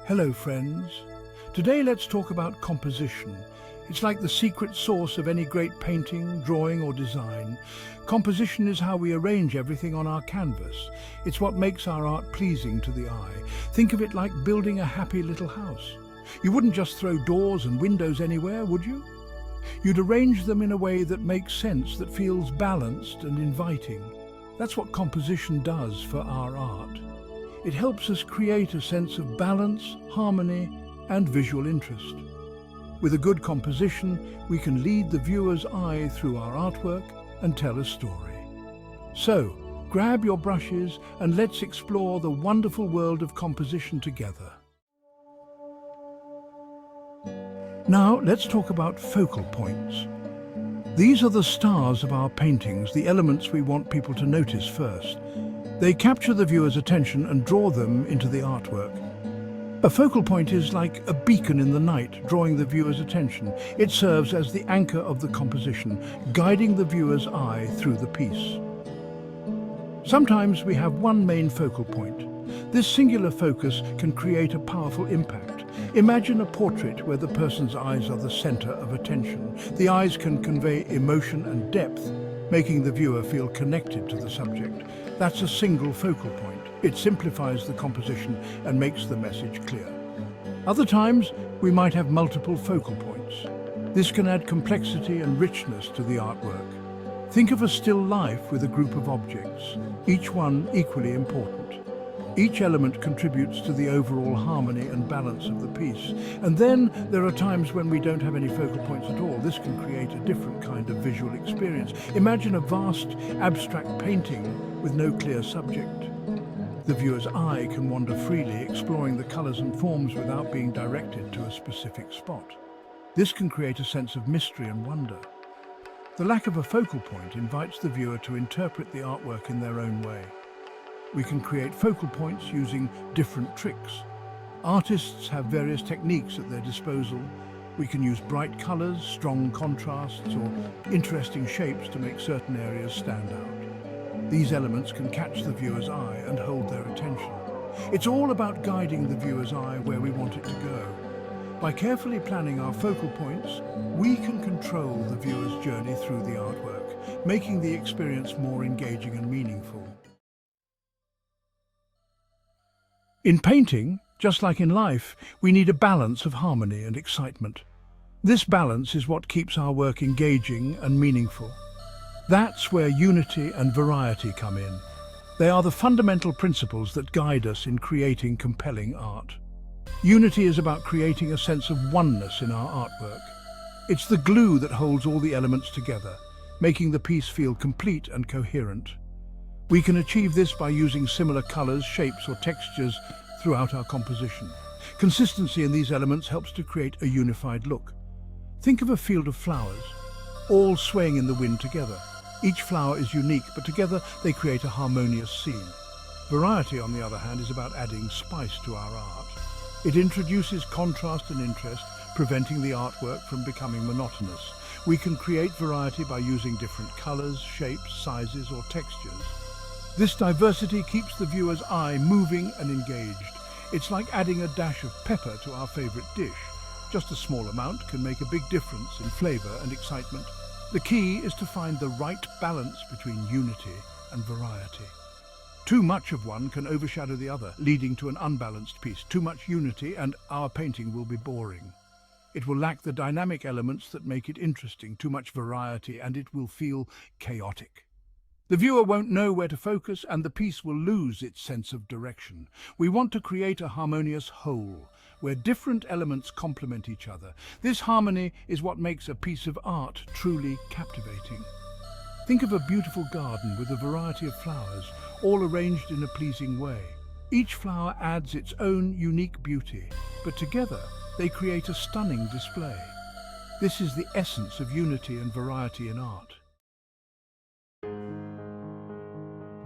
Hello friends. Today let's talk about composition. It's like the secret sauce of any great painting, drawing or design. Composition is how we arrange everything on our canvas. It's what makes our art pleasing to the eye. Think of it like building a happy little house. You wouldn't just throw doors and windows anywhere, would you? You'd arrange them in a way that makes sense, that feels balanced and inviting. That's what composition does for our art. It helps us create a sense of balance, harmony, and visual interest. With a good composition, we can lead the viewer's eye through our artwork and tell a story. So, grab your brushes and let's explore the wonderful world of composition together. Now, let's talk about focal points. These are the stars of our paintings, the elements we want people to notice first. They capture the viewer's attention and draw them into the artwork. A focal point is like a beacon in the night, drawing the viewer's attention. It serves as the anchor of the composition, guiding the viewer's eye through the piece. Sometimes we have one main focal point. This singular focus can create a powerful impact. Imagine a portrait where the person's eyes are the center of attention. The eyes can convey emotion and depth, making the viewer feel connected to the subject. That's a single focal point. It simplifies the composition and makes the message clear. Other times, we might have multiple focal points. This can add complexity and richness to the artwork. Think of a still life with a group of objects, each one equally important. Each element contributes to the overall harmony and balance of the piece. And then there are times when we don't have any focal points at all. This can create a different kind of visual experience. Imagine a vast, abstract painting with no clear subject. The viewer's eye can wander freely, exploring the colors and forms without being directed to a specific spot. This can create a sense of mystery and wonder. The lack of a focal point invites the viewer to interpret the artwork in their own way. We can create focal points using different tricks. Artists have various techniques at their disposal. We can use bright colors, strong contrasts, or interesting shapes to make certain areas stand out. These elements can catch the viewer's eye and hold their attention. It's all about guiding the viewer's eye where we want it to go. By carefully planning our focal points, we can control the viewer's journey through the artwork, making the experience more engaging and meaningful. In painting, just like in life, we need a balance of harmony and excitement. This balance is what keeps our work engaging and meaningful. That's where unity and variety come in. They are the fundamental principles that guide us in creating compelling art. Unity is about creating a sense of oneness in our artwork. It's the glue that holds all the elements together, making the piece feel complete and coherent. We can achieve this by using similar colors, shapes, or textures throughout our composition. Consistency in these elements helps to create a unified look. Think of a field of flowers, all swaying in the wind together. Each flower is unique, but together they create a harmonious scene. Variety, on the other hand, is about adding spice to our art. It introduces contrast and interest, preventing the artwork from becoming monotonous. We can create variety by using different colors, shapes, sizes, or textures. This diversity keeps the viewer's eye moving and engaged. It's like adding a dash of pepper to our favorite dish. Just a small amount can make a big difference in flavor and excitement. The key is to find the right balance between unity and variety. Too much of one can overshadow the other, leading to an unbalanced piece. Too much unity and our painting will be boring. It will lack the dynamic elements that make it interesting. Too much variety and it will feel chaotic. The viewer won't know where to focus and the piece will lose its sense of direction. We want to create a harmonious whole, where different elements complement each other. This harmony is what makes a piece of art truly captivating. Think of a beautiful garden with a variety of flowers, all arranged in a pleasing way. Each flower adds its own unique beauty, but together they create a stunning display. This is the essence of unity and variety in art.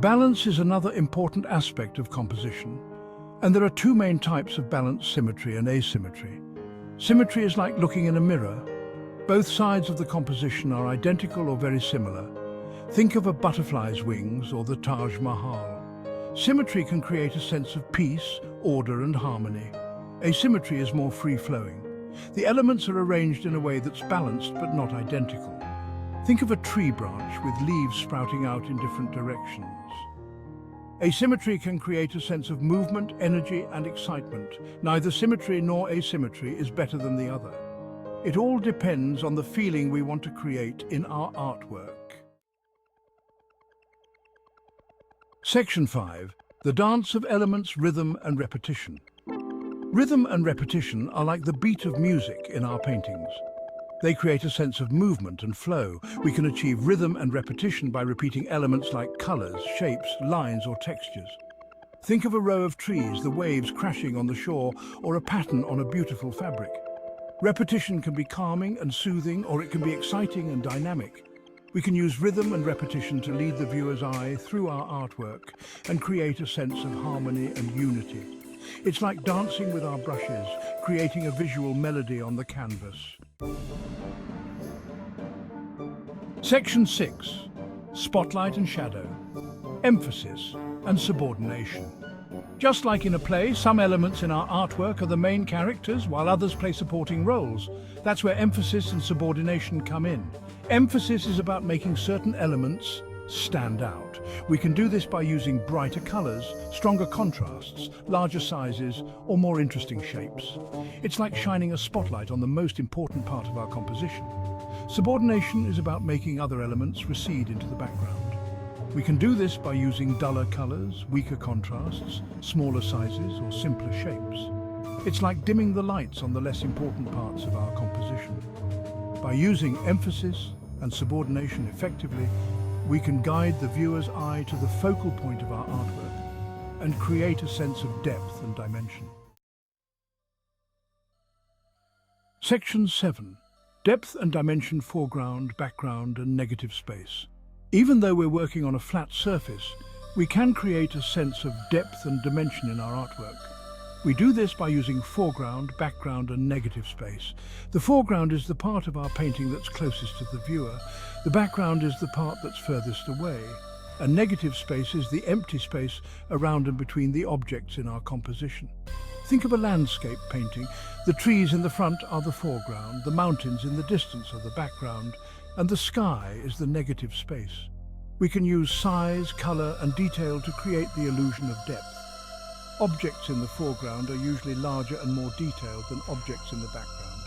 Balance is another important aspect of composition, and there are two main types of balance: symmetry and asymmetry. Symmetry is like looking in a mirror. Both sides of the composition are identical or very similar. Think of a butterfly's wings or the Taj Mahal. Symmetry can create a sense of peace, order and harmony. Asymmetry is more free-flowing. The elements are arranged in a way that's balanced but not identical. Think of a tree branch with leaves sprouting out in different directions. Asymmetry can create a sense of movement, energy, and excitement. Neither symmetry nor asymmetry is better than the other. It all depends on the feeling we want to create in our artwork. Section 5. The dance of elements, rhythm, and repetition. Rhythm and repetition are like the beat of music in our paintings. They create a sense of movement and flow. We can achieve rhythm and repetition by repeating elements like colors, shapes, lines, or textures. Think of a row of trees, the waves crashing on the shore, or a pattern on a beautiful fabric. Repetition can be calming and soothing, or it can be exciting and dynamic. We can use rhythm and repetition to lead the viewer's eye through our artwork and create a sense of harmony and unity. It's like dancing with our brushes, creating a visual melody on the canvas. Section 6. Spotlight and shadow. Emphasis and subordination. Just like in a play, some elements in our artwork are the main characters, while others play supporting roles. That's where emphasis and subordination come in. Emphasis is about making certain elements stand out. We can do this by using brighter colors, stronger contrasts, larger sizes, or more interesting shapes. It's like shining a spotlight on the most important part of our composition. Subordination is about making other elements recede into the background. We can do this by using duller colors, weaker contrasts, smaller sizes, or simpler shapes. It's like dimming the lights on the less important parts of our composition. By using emphasis and subordination effectively, we can guide the viewer's eye to the focal point of our artwork and create a sense of depth and dimension. Section 7. Depth and dimension, foreground, background, and negative space. Even though we're working on a flat surface, we can create a sense of depth and dimension in our artwork. We do this by using foreground, background, and negative space. The foreground is the part of our painting that's closest to the viewer. The background is the part that's furthest away. And negative space is the empty space around and between the objects in our composition. Think of a landscape painting. The trees in the front are the foreground, the mountains in the distance are the background, and the sky is the negative space. We can use size, color, and detail to create the illusion of depth. Objects in the foreground are usually larger and more detailed than objects in the background.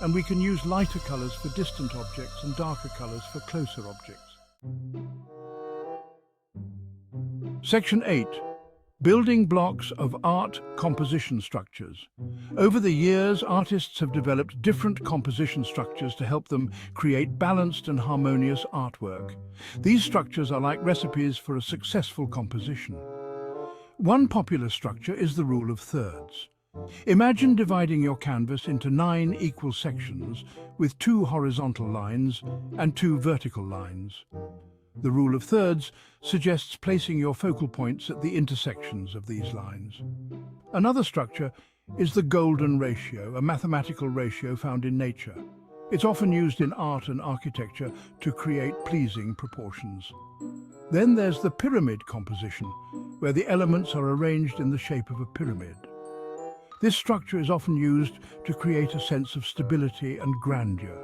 And we can use lighter colors for distant objects and darker colors for closer objects. Section 8. Building blocks of art composition structures. Over the years, artists have developed different composition structures to help them create balanced and harmonious artwork. These structures are like recipes for a successful composition. One popular structure is the rule of thirds. Imagine dividing your canvas into 9 equal sections with 2 horizontal lines and 2 vertical lines. The rule of thirds suggests placing your focal points at the intersections of these lines. Another structure is the golden ratio, a mathematical ratio found in nature. It's often used in art and architecture to create pleasing proportions. Then there's the pyramid composition, where the elements are arranged in the shape of a pyramid. This structure is often used to create a sense of stability and grandeur.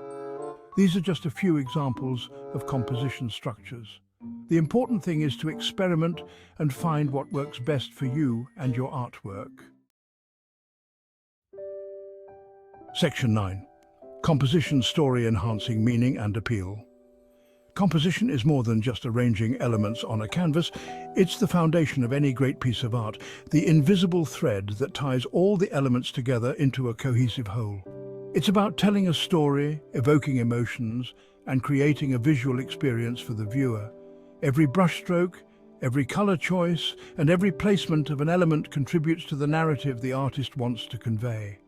These are just a few examples of composition structures. The important thing is to experiment and find what works best for you and your artwork. Section 9. Composition, story enhancing meaning and appeal. Composition is more than just arranging elements on a canvas. It's the foundation of any great piece of art, the invisible thread that ties all the elements together into a cohesive whole. It's about telling a story, evoking emotions, and creating a visual experience for the viewer. Every brushstroke, every color choice, and every placement of an element contributes to the narrative the artist wants to convey.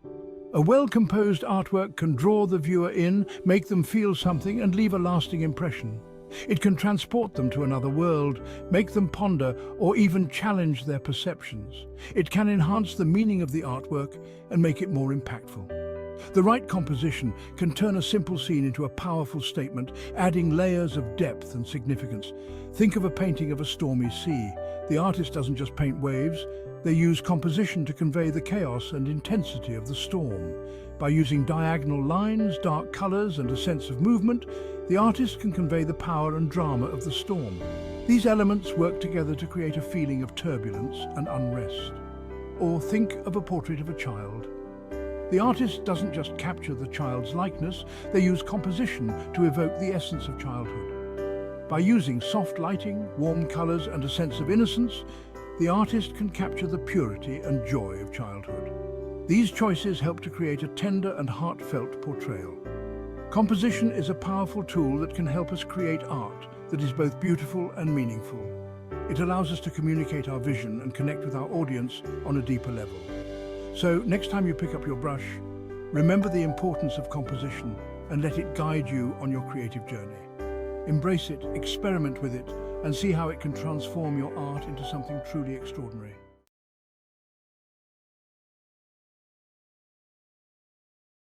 A well-composed artwork can draw the viewer in, make them feel something, and leave a lasting impression. It can transport them to another world, make them ponder, or even challenge their perceptions. It can enhance the meaning of the artwork and make it more impactful. The right composition can turn a simple scene into a powerful statement, adding layers of depth and significance. Think of a painting of a stormy sea. The artist doesn't just paint waves, They use composition to convey the chaos and intensity of the storm. By using diagonal lines, dark colors, and a sense of movement, the artist can convey the power and drama of the storm. These elements work together to create a feeling of turbulence and unrest. Or think of a portrait of a child. The artist doesn't just capture the child's likeness, they use composition to evoke the essence of childhood. By using soft lighting, warm colors, and a sense of innocence, the artist can capture the purity and joy of childhood. These choices help to create a tender and heartfelt portrayal. Composition is a powerful tool that can help us create art that is both beautiful and meaningful. It allows us to communicate our vision and connect with our audience on a deeper level. So, next time you pick up your brush, remember the importance of composition and let it guide you on your creative journey. Embrace it, experiment with it, and see how it can transform your art into something truly extraordinary.